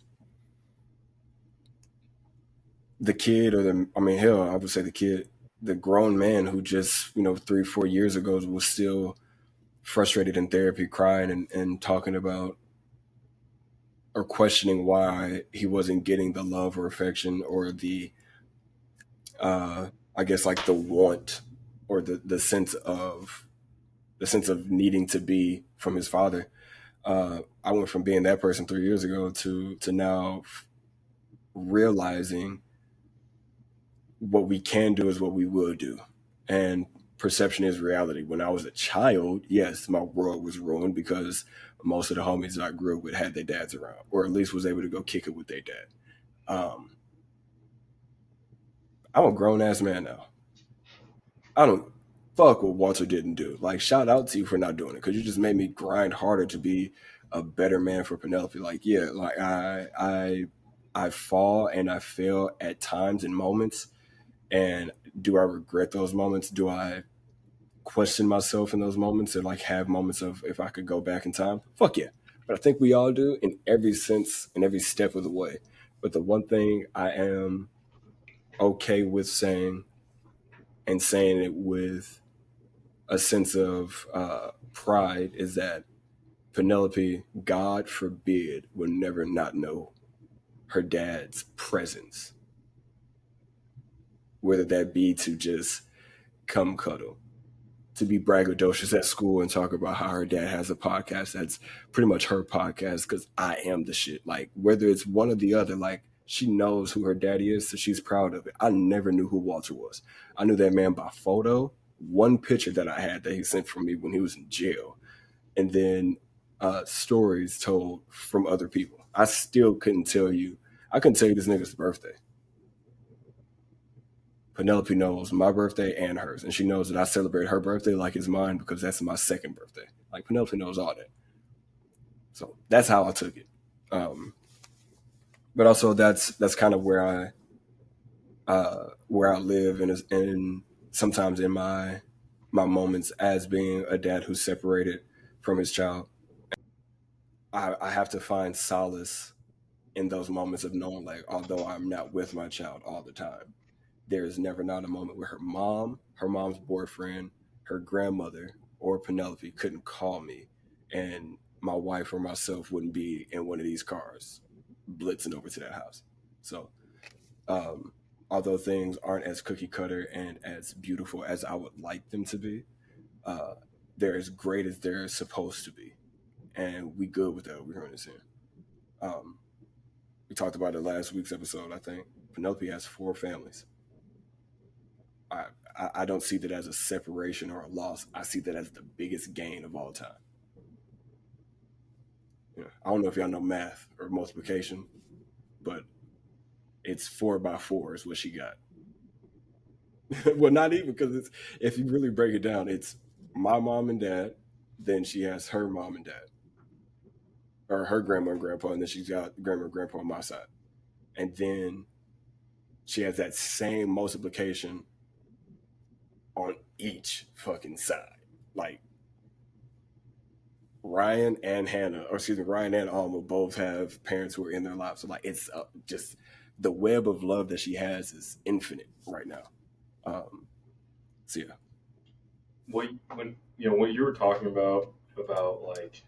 the kid, I would say the kid, the grown man who just, 3-4 years ago was still frustrated in therapy, crying and talking about or questioning why he wasn't getting the love or affection or the, I guess like the want or the sense of needing to be from his father. I went from being that person 3 years ago to now realizing what we can do is what we will do. And perception is reality. When I was a child, yes, my world was ruined because most of the homies that I grew up with had their dads around, or at least was able to go kick it with their dad. I'm a grown ass man now. I don't fuck what Walter didn't do. Like, shout out to you for not doing it, because you just made me grind harder to be a better man for Penelope. Like, yeah, like I fall and I fail at times and moments. And do I regret those moments? Do I question myself in those moments, and like have moments of if I could go back in time? Fuck yeah. But I think we all do in every sense, in every step of the way. But the one thing I am okay with saying, and saying it with a sense of pride, is that Penelope, God forbid, would never not know her dad's presence. Whether that be to just come cuddle, to be braggadocious at school and talk about how her dad has a podcast that's pretty much her podcast because I am the shit. Like, whether it's one or the other, like, she knows who her daddy is, so she's proud of it. I never knew who Walter was. I knew that man by photo, one picture that I had that he sent for me when he was in jail. and then stories told from other people. I still couldn't tell you. I couldn't tell you this nigga's birthday. Penelope knows my birthday and hers, and she knows that I celebrate her birthday like it's mine because that's my second birthday. Like Penelope knows all that. So that's how I took it. But also that's kind of where I live, and sometimes in my moments as being a dad who's separated from his child, I have to find solace in those moments of knowing, like, although I'm not with my child all the time, there is never not a moment where her mom's boyfriend, her grandmother, or Penelope couldn't call me, and my wife or myself wouldn't be in one of these cars blitzing over to that house. So although things aren't as cookie cutter and as beautiful as I would like them to be, they're as great as they're supposed to be, and we good with that. We're reminiscing. We talked about it last week's episode. I think Penelope has 4 families. I don't see that as a separation or a loss. I see that as the biggest gain of all time. I don't know if y'all know math or multiplication, but it's 4 by 4 is what she got. Well, not even, because it's, if you really break it down, it's my mom and dad, then she has her mom and dad, or her grandma and grandpa, and then she's got grandma and grandpa on my side. And then she has that same multiplication on each fucking side. Like Ryan and Alma both have parents who are in their lives. So like it's just the web of love that she has is infinite right now. So yeah. When what you were talking about like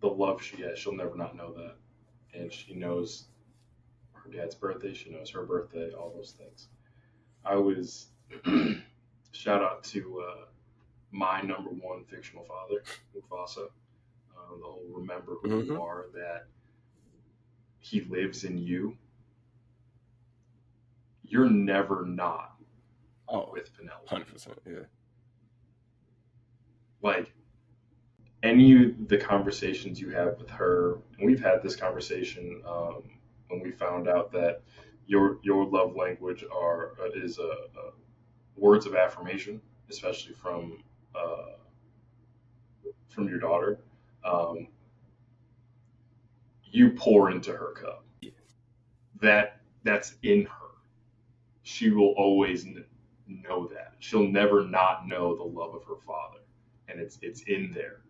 the love she has, she'll never not know that, and she knows her dad's birthday, she knows her birthday, all those things. I was shout out to my number one fictional father, Mufasa. The whole remember who you are, that he lives in you. You're never not with Penelope. 100%, yeah. Like any of the conversations you have with her, and we've had this conversation when we found out that your love language is words of affirmation, especially from your daughter. You pour into her cup. That's in her. She will always know that. She'll never not know the love of her father, and it's in there.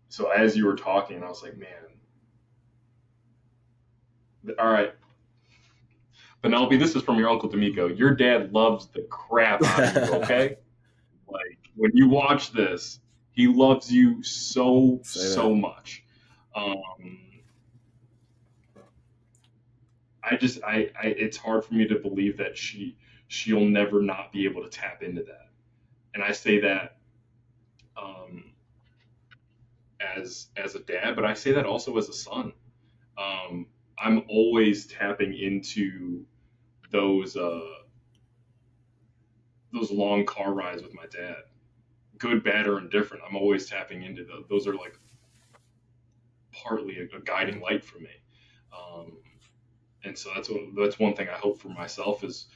So as you were talking, I was like, man, all right, Penelope, this is from your uncle De'Meco. Your dad loves the crap out of you, okay? Like when you watch this, he loves you so much. It's hard for me to believe that she'll never not be able to tap into that. And I say that as a dad, but I say that also as a son. I'm always tapping into those long car rides with my dad, good, bad, or indifferent. I'm always tapping into those are like partly a guiding light for me. And so that's one thing I hope for myself is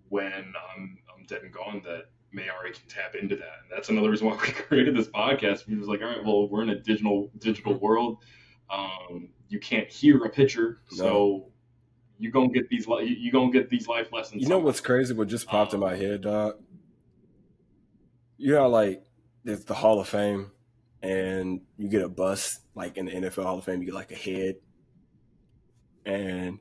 when I'm dead and gone, that Mayari can tap into that. And that's another reason why we created this podcast. We was like, all right, well, we're in a digital world. You can't hear a picture, so you gonna get these life lessons. You know what's crazy? What just popped in my head, dog? You know, like there's the Hall of Fame, and you get a bus. Like in the NFL Hall of Fame, you get like a head, and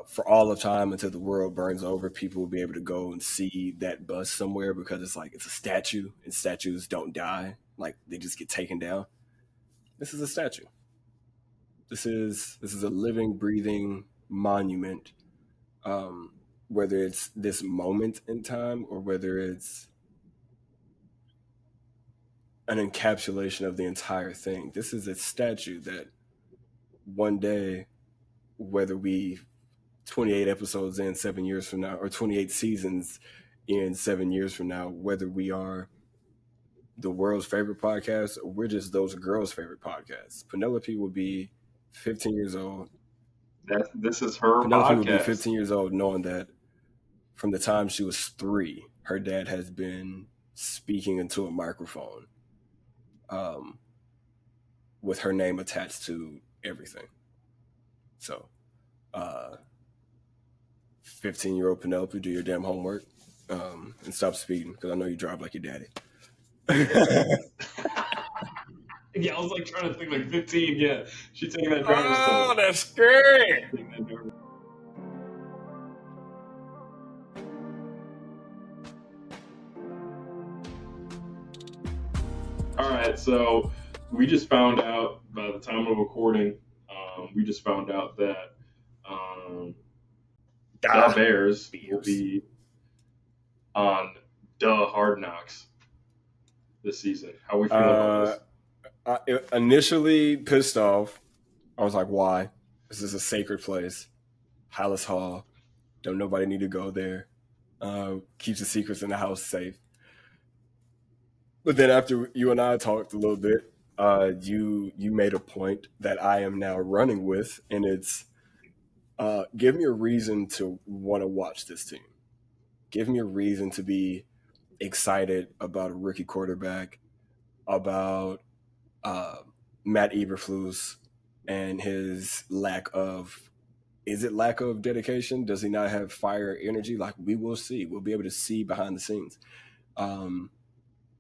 for all of time until the world burns over, people will be able to go and see that bus somewhere because it's a statue, and statues don't die. Like they just get taken down. This is a statue. This is a living, breathing monument. Whether it's this moment in time or whether it's an encapsulation of the entire thing, this is a statue that one day, whether we 28 episodes in 7 years from now or 28 seasons in 7 years from now, whether we are the world's favorite podcast or we're just those girls' favorite podcasts. Penelope will be 15 years old. This is her Penelope will be podcast. 15 years old, knowing that from the time she was 3, her dad has been speaking into a microphone with her name attached to everything. So, 15-year-old Penelope, do your damn homework and stop speeding, because I know you drive like your daddy. Yeah, I was like trying to think like 15. Yeah, she's taking that driver's test. Oh, that's scary. All right, so we just found out by the time of recording, we just found out that the Bears will be on Hard Knocks this season. How are we feeling about this? Initially pissed off. I was like, why? This is a sacred place. Hallis Hall. Don't nobody need to go there. Keeps the secrets in the house safe. But then after you and I talked a little bit, you made a point that I am now running with, and it's give me a reason to want to watch this team. Give me a reason to be excited about a rookie quarterback, about Matt Eberflus and his lack of dedication? Does he not have fire energy? Like, we will see. We'll be able to see behind the scenes.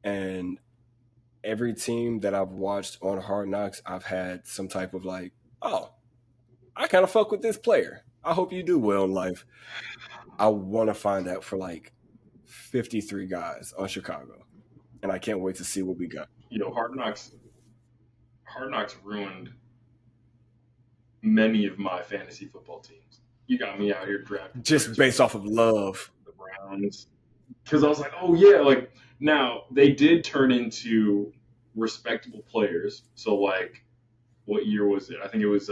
And every team that I've watched on Hard Knocks, I've had some type of like, oh, I kind of fuck with this player. I hope you do well in life. I want to find out for like 53 guys on Chicago. And I can't wait to see what we got. You know, Hard Knocks ruined many of my fantasy football teams. You got me out here drafting. Just based off of love. The Browns. Because I was like, oh, yeah, like, now they did turn into respectable players. So, like, what year was it? I think it was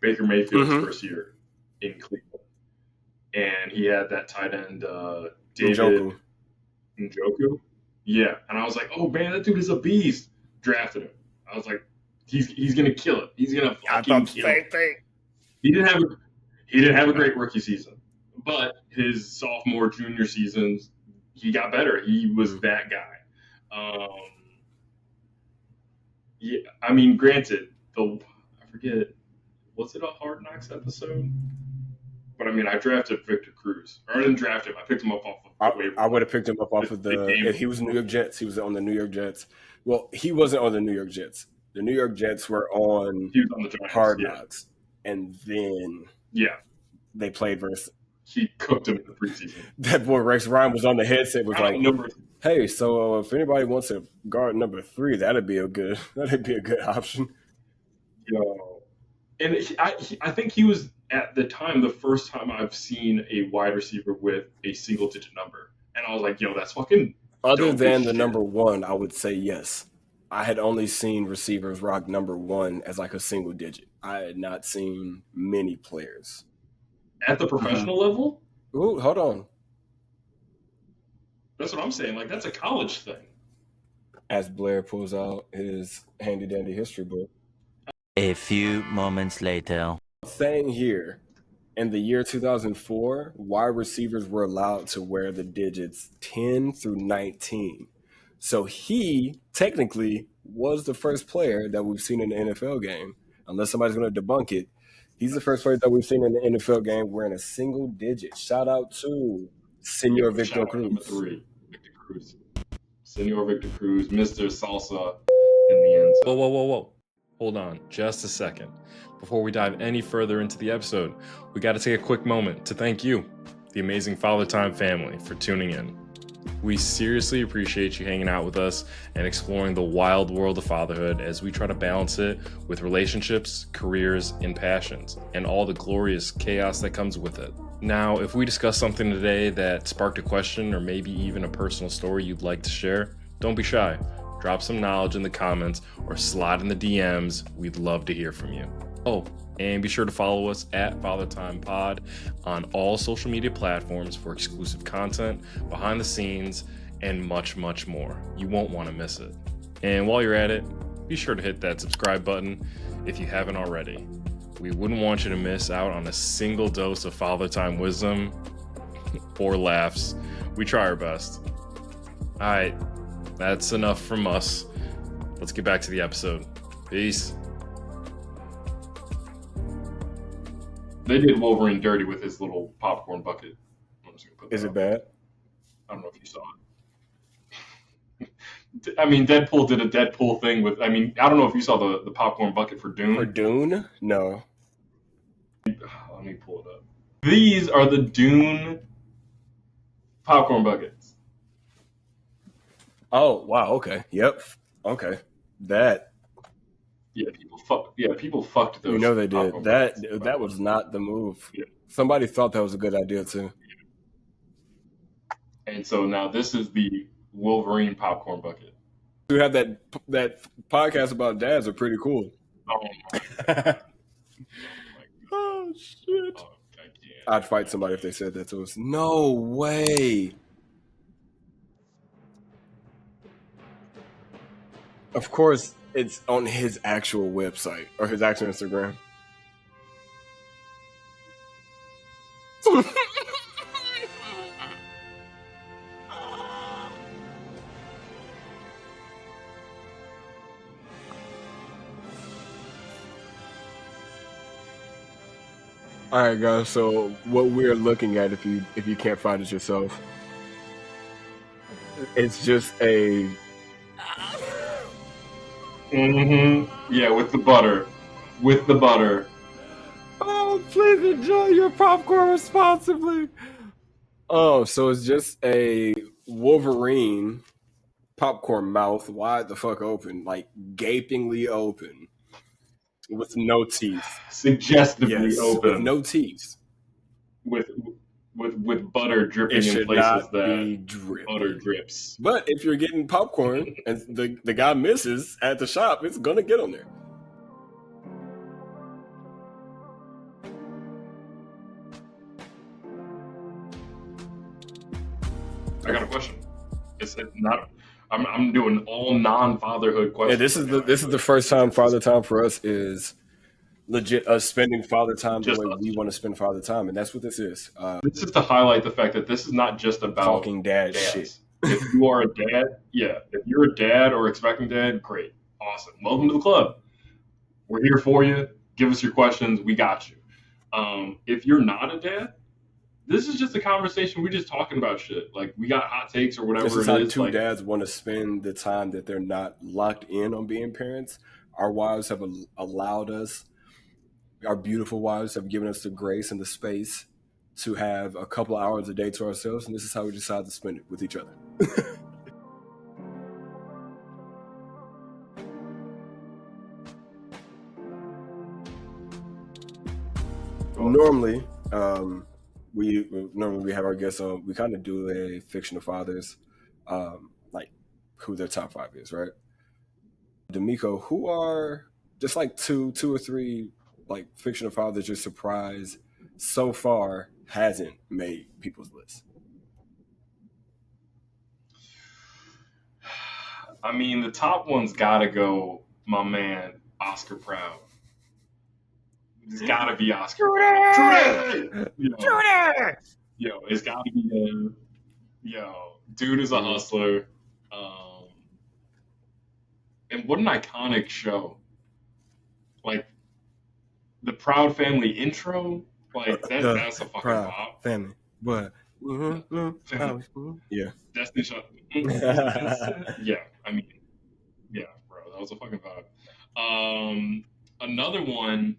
Baker Mayfield's first year in Cleveland. And he had that tight end, David Njoku. Yeah. And I was like, oh, man, that dude is a beast. Drafted him. I was like, he's going to kill it. He's going to fucking kill it. He didn't have a great rookie season. But his sophomore, junior seasons, he got better. He was that guy. Yeah, I mean, granted, I forget, was it a Hard Knocks episode? But I mean, I drafted Victor Cruz. Or I didn't draft him. I picked him up off of the waiver. I would have picked him up off of he was New York Jets. He was on the New York Jets. Well, he wasn't on the New York Jets. The New York Jets were on, he was on the Giants, Hard Knocks. And then they played versus. He cooked him in the preseason. That boy Rex Ryan was on the headset, was like, hey, so if anybody wants a guard number 3, that'd be a good option. Yo, and I think he was at the time the first time I've seen a wide receiver with a single digit number, and I was like, yo, that's fucking. Other than the number 1, I would say yes. I had only seen receivers rock number 1 as like a single digit. I had not seen many players. At the professional level? Ooh, hold on. That's what I'm saying. Like, that's a college thing. As Blair pulls out his handy-dandy history book. A few moments later. Saying here, in the year 2004, wide receivers were allowed to wear the digits 10 through 19. So he, technically, was the first player that we've seen in the NFL game. Unless somebody's going to debunk it. He's the first player that we've seen in the NFL game wearing a single digit. Shout out to Senor Victor Cruz. Number 3, Victor Cruz. Senor Victor Cruz, Mr. Salsa in the end zone. Whoa. Hold on just a second. Before we dive any further into the episode, we got to take a quick moment to thank you, the amazing Father Time family, for tuning in. We seriously appreciate you hanging out with us and exploring the wild world of fatherhood as we try to balance it with relationships, careers, and passions, and all the glorious chaos that comes with it. Now, if we discuss something today that sparked a question or maybe even a personal story you'd like to share, don't be shy. drop some knowledge in the comments, or slide in the DMs. We'd love to hear from you. Oh, and be sure to follow us at FatherTimePod on all social media platforms for exclusive content, behind the scenes, and much, much more. You won't want to miss it. And while you're at it, be sure to hit that subscribe button if you haven't already. We wouldn't want you to miss out on a single dose of Father Time wisdom or laughs. We try our best. All right, that's enough from us. Let's get back to the episode. Peace. They did Wolverine dirty with his little popcorn bucket. I'm just gonna put that Is it out. bad? I don't know if you saw it. I mean, Deadpool did a Deadpool thing with. I mean, I don't know if you saw the popcorn bucket for Dune. For Dune? No. Let me pull it up. These are the Dune popcorn buckets. Oh, wow. Okay. Yep. Okay. That. People fucked those. You know they did. popcorn buckets. That was not the move. Yeah. Somebody thought that was a good idea too. And so now this is the Wolverine popcorn bucket. We have that podcast about dads are pretty cool. Oh my Oh shit! God, I can't. I'd fight somebody if they said that to us. No way. Of course, it's on his actual website or his actual Instagram. All right, guys. So what we're looking at, if you can't find it yourself, it's just a. Yeah, with the butter. With the butter. Oh, please enjoy your popcorn responsibly. Oh, so it's just a Wolverine popcorn mouth wide the fuck open, like gapingly open, with no teeth. Suggestively open. With no teeth. With butter dripping It in should places not that be dripping. butter drips. But if you're getting popcorn and the guy misses at the shop, it's gonna get on there. I got a question. It's not. I'm doing all non-fatherhood questions. Yeah, this is the first time father time for us is legit us spending father time Just the way us. we want to spend father time, and that's what this is. This is to highlight the fact that this is not just about Talking dad dads. shit. If you are a dad, if you're a dad or expecting dad, great, awesome. Welcome to the club. We're here for you. Give us your questions. We got you. If you're not a dad, this is just a conversation. We're just talking about shit. Like, we got hot takes or whatever This is it how is. two Like, dads want to spend the time that they're not locked in on being parents. Our wives have allowed us, our beautiful wives have given us the grace and the space to have a couple of hours a day to ourselves, and this is how we decide to spend it with each other. Normally, we have our guests on. We kind of do a fiction of fathers, like who their top 5 is, right? De'Meco, who are just like two or three like fiction of fathers you're surprised so far hasn't made people's list? I mean, the top one's gotta go, my man, Oscar Proud. It's gotta be Oscar Proud. Yo, it's gotta be him. Yo, dude is a hustler. And what an iconic show. Like, the Proud Family intro, like, that's a fucking Proud pop. family. What? Yeah. Destiny Shot. Yeah, I mean, yeah, bro, that was a fucking vibe. Another one,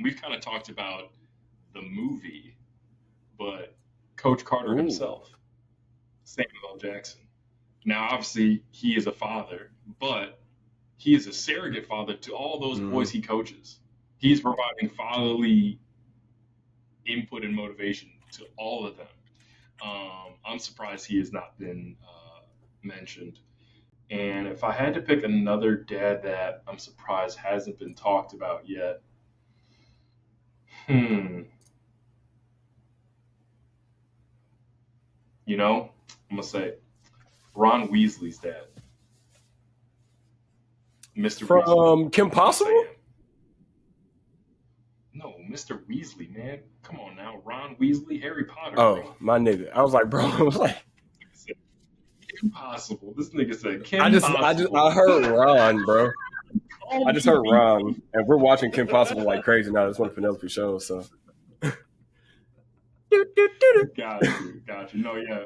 we've kind of talked about the movie, but Coach Carter himself, Samuel L. Jackson. Now, obviously, he is a father, but he is a surrogate father to all those boys he coaches. He's providing fatherly input and motivation to all of them. I'm surprised he has not been mentioned. And if I had to pick another dad that I'm surprised hasn't been talked about yet, I'm gonna say Ron Weasley's dad, Mr. Weasley. From Kim Possible? No, Mr. Weasley, man. Come on now, Ron Weasley, Harry Potter. Oh, my nigga. I was like, bro, I was like, Impossible. This nigga said Kim Possible. I heard Ron, bro. I just heard Ron, and we're watching Kim Possible like crazy now. It's one of Penelope's shows, so. Got you. No, yeah.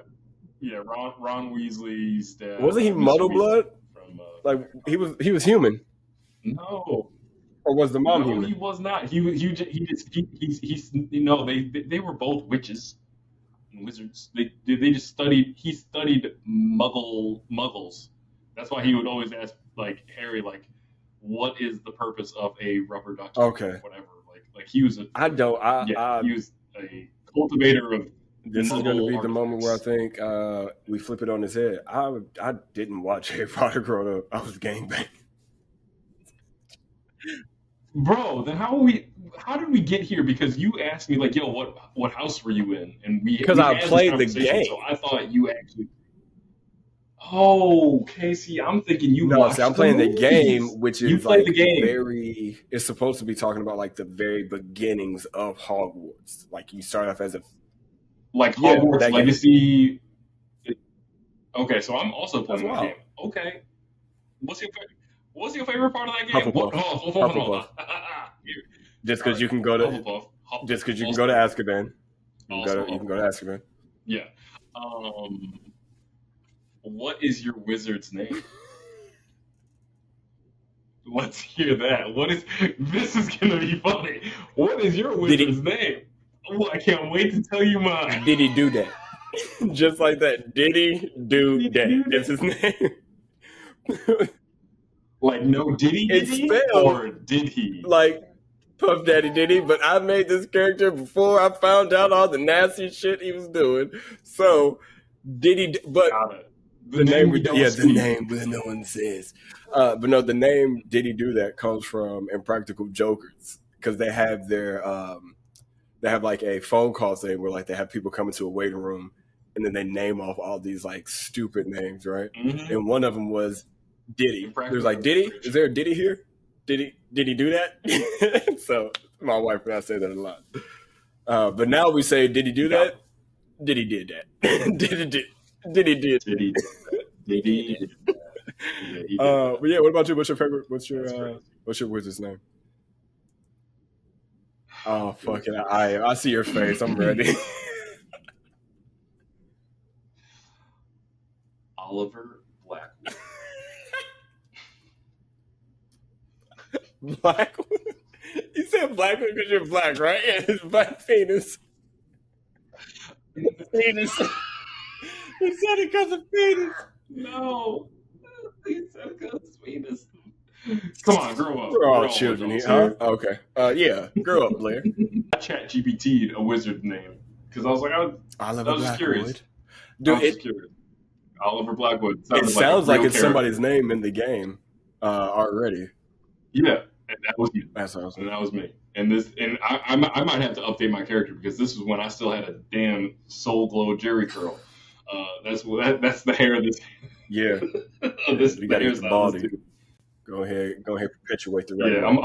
Ron Weasley's dad. Wasn't he Muddle Blood? From, like he was human. No. Or was the mom No, human? he was not. They were both witches and wizards. They just studied. He studied muggles. That's why he would always ask like Harry, like, what is the purpose of a rubber ducky? Okay. Whatever. Like he was he was a cultivator of. This is going to be the moment where I think we flip it on his head. I didn't watch Harry Potter growing up. I was gangbang. Bro, then how did we get here? Because you asked me like, yo, what house were you in? And because I played the game. So I thought you actually. Oh, Casey, I'm thinking you. No, see, I'm playing the game, which is like the game. It's supposed to be talking about like the very beginnings of Hogwarts. Like you start off as a Hogwarts Legacy. Okay, so I'm also playing the game. Okay, what's your favorite part of that game? Hufflepuff. Just because you can go to Azkaban. You can go to Azkaban. Yeah. What is your wizard's name? Let's hear that. This is gonna be funny. What is your wizard's name? Oh, I can't wait to tell you mine. Did he do that? Just like that. Did he do that? That's his name. Like, no, did he? It's spelled, or did he? Like, Puff Daddy did he? But I made this character before I found out all the nasty shit he was doing. So, did he? But the name that no one says. But no, the name Did He Do That comes from Impractical Jokers because they have their they have like a phone call thing where like they have people come into a waiting room and then they name off all these like stupid names, right? Mm-hmm. And one of them was Diddy. There's like, Diddy? Is there a Diddy here? Did he do that? So my wife and I say that a lot. But now we say, did he do that? Did he did that? Did he did that? But yeah, what about you? What's your favorite? What's your wizard's name? Oh, fuck it. I see your face. I'm ready. Oliver Blackwood. Blackwood? You said Blackwood because you're black, right? Yeah, it's black penis. Penis. He said it because of penis. No. He said because of penis. Come on, grow up. We're all children here, huh? Okay. Yeah, grow up, Blair. I chat GPT'd a wizard name because I was like, I was just curious. Dude, Oliver Blackwood. It sounds like it's somebody's name in the game already. Yeah, and that was you. That's awesome. And that was me. And I might have to update my character because this was when I still had a damn Soul Glow Jerry curl. That's the hair of this. Yeah. You got to get the baldy. Go ahead, perpetuate the right. Yeah, I'm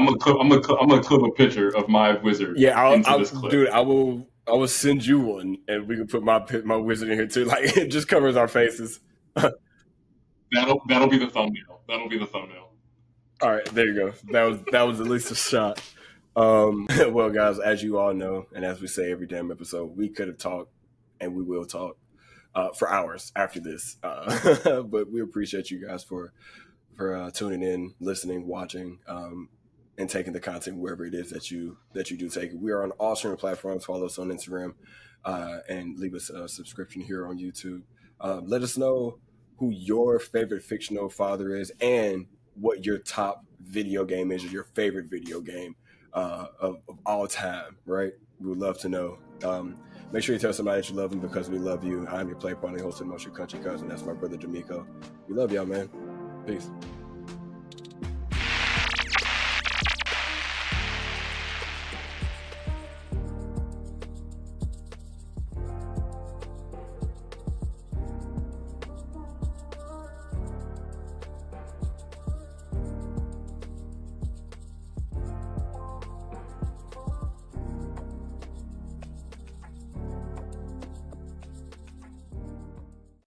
gonna clip a picture of my wizard. Yeah, dude, I will send you one, and we can put my wizard in here too. Like it just covers our faces. That'll be the thumbnail. All right, there you go. That was at least a shot. Well, guys, as you all know, and as we say every damn episode, we could have talked, and we will talk for hours after this. But we appreciate you guys for tuning in, listening, watching, and taking the content wherever it is that you do take it. We are on all streaming platforms. Follow us on Instagram and leave us a subscription here on YouTube. Let us know who your favorite fictional father is and what your top video game is, or your favorite video game of all time, right? We would love to know. Make sure you tell somebody that you love them, because we love you. I'm your play partner, host of the Most Your Country Cousin. That's my brother De'Meco. We love y'all, man. Peace.